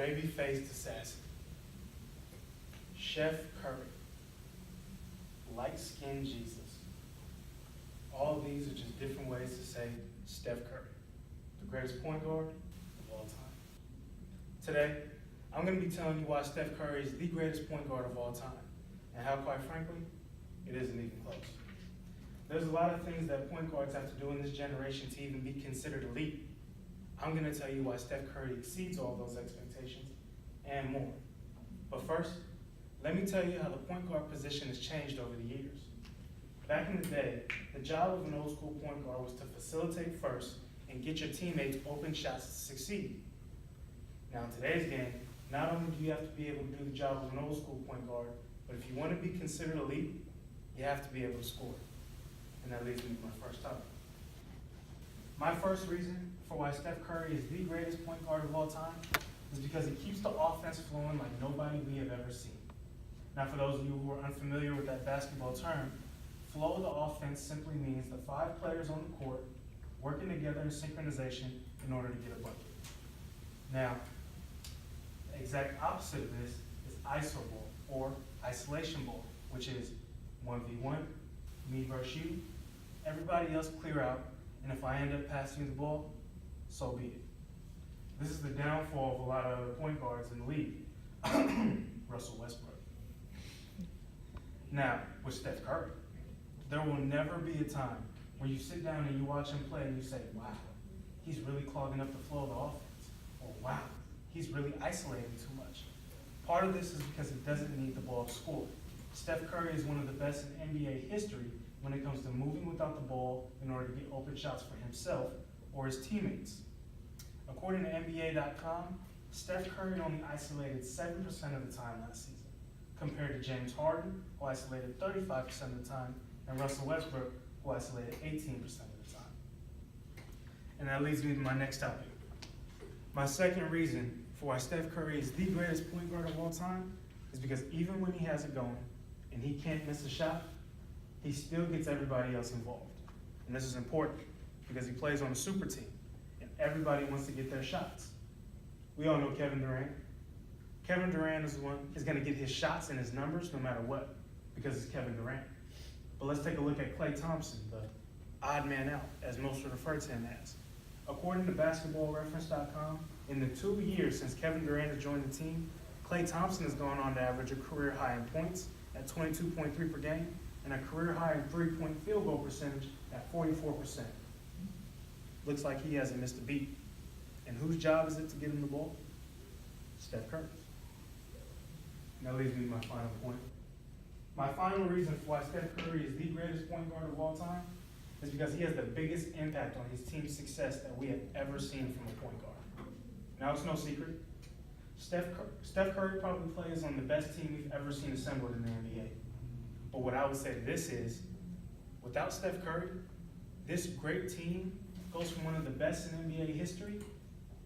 baby-faced assassin. Chef Curry. Light-skinned Jesus. All of these are just different ways to say Steph Curry, the greatest point guard of all time. Today, I'm going to be telling you why Steph Curry is the greatest point guard of all time, and how, quite frankly, it isn't even close. There's a lot of things that point guards have to do in this generation to even be considered elite. I'm going to tell you why Steph Curry exceeds all those expectations and more. But first, let me tell you how the point guard position has changed over the years. Back in the day, the job of an old school point guard was to facilitate first and get your teammates open shots to succeed. Now in today's game, not only do you have to be able to do the job of an old school point guard, but if you want to be considered elite, you have to be able to score. And that leads me to my first topic. My first reason for why Steph Curry is the greatest point guard of all time is because he keeps the offense flowing like nobody we have ever seen. Now for those of you who are unfamiliar with that basketball term, flow of the offense simply means the 5 players on the court working together in synchronization in order to get a bucket. Now, the exact opposite of this is iso ball, or isolation ball, which is 1v1, me versus you, everybody else clear out, and if I end up passing you the ball, so be it. This is the downfall of a lot of other point guards in the league. Russell Westbrook. Now, with Steph Curry, there will never be a time where you sit down and you watch him play and you say, wow, he's really clogging up the flow of the offense. Or wow, he's really isolating too much. Part of this is because he doesn't need the ball to score. Steph Curry is one of the best in NBA history when it comes to moving without the ball in order to get open shots for himself or his teammates. According to NBA.com, Steph Curry only isolated 7% of the time last season, compared to James Harden, who isolated 35% of the time, and Russell Westbrook, who isolated 18% of the time. And that leads me to my next topic. My second reason for why Steph Curry is the greatest point guard of all time is because even when he has it going and he can't miss a shot, he still gets everybody else involved. And this is important because he plays on a super team and everybody wants to get their shots. We all know Kevin Durant. Kevin Durant is going to get his shots and his numbers no matter what because it's Kevin Durant. But let's take a look at Klay Thompson, the odd man out, as most would refer to him as. According to basketballreference.com, in the 2 years since Kevin Durant has joined the team, Klay Thompson has gone on to average a career high in points at 22.3 per game and a career high in three-point field goal percentage at 44%. Looks like he hasn't missed a beat. And whose job is it to get him the ball? Steph Curry's. That leads me to my final point. My final reason for why Steph Curry is the greatest point guard of all time is because he has the biggest impact on his team's success that we have ever seen from a point guard. Now, it's no secret. Steph Curry probably plays on the best team we've ever seen assembled in the NBA. But what I would say to this is, without Steph Curry, this great team goes from one of the best in NBA history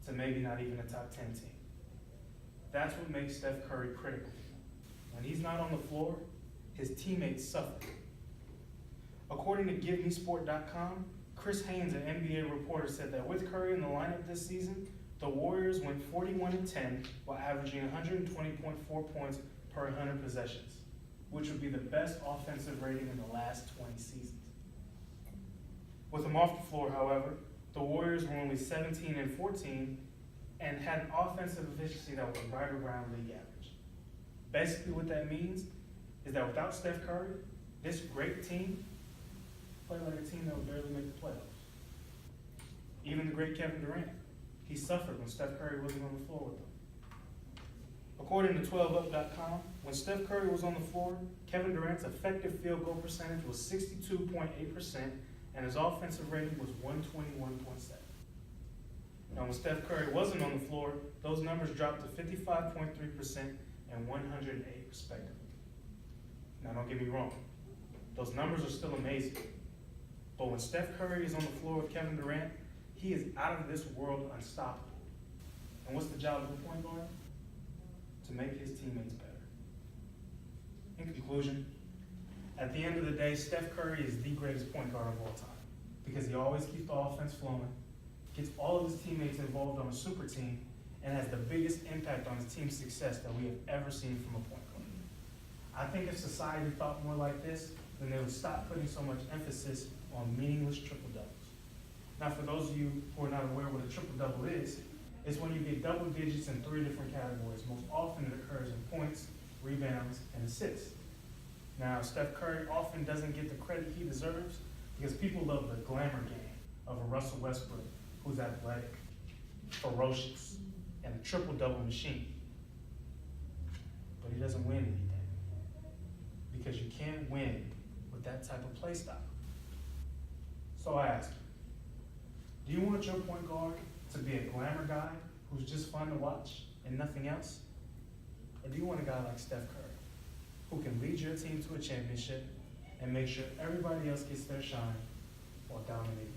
to maybe not even a top 10 team. That's what makes Steph Curry critical. When he's not on the floor, his teammates suffer. According to GiveMeSport.com, Chris Haynes, an NBA reporter, said that with Curry in the lineup this season, the Warriors went 41-10 while averaging 120.4 points per 100 possessions, which would be the best offensive rating in the last 20 seasons. With him off the floor, however, the Warriors were only 17-14 and had an offensive efficiency that was right around league average. Basically what that means is that without Steph Curry, this great team played like a team that would barely make the playoffs. Even the great Kevin Durant, he suffered when Steph Curry wasn't on the floor with him. According to 12up.com, when Steph Curry was on the floor, Kevin Durant's effective field goal percentage was 62.8% and his offensive rating was 121.7. Now when Steph Curry wasn't on the floor, those numbers dropped to 55.3% and 108 respectively. Now don't get me wrong, those numbers are still amazing. But when Steph Curry is on the floor with Kevin Durant, he is out of this world unstoppable. And what's the job of the point guard? To make his teammates better. In conclusion, at the end of the day, Steph Curry is the greatest point guard of all time because he always keeps the offense flowing, gets all of his teammates involved on a super team, and has the biggest impact on the team's success that we have ever seen from a point guard. I think if society thought more like this, then they would stop putting so much emphasis on meaningless triple doubles. Now, for those of you who are not aware what a triple double is, it's when you get double digits in 3 different categories. Most often it occurs in points, rebounds, and assists. Now, Steph Curry often doesn't get the credit he deserves because people love the glamour game of a Russell Westbrook who's athletic, ferocious, and a triple-double machine. But he doesn't win anything because you can't win with that type of play style. So I ask you, do you want your point guard to be a glamour guy who's just fun to watch and nothing else? Or do you want a guy like Steph Curry who can lead your team to a championship and make sure everybody else gets their shine while dominating?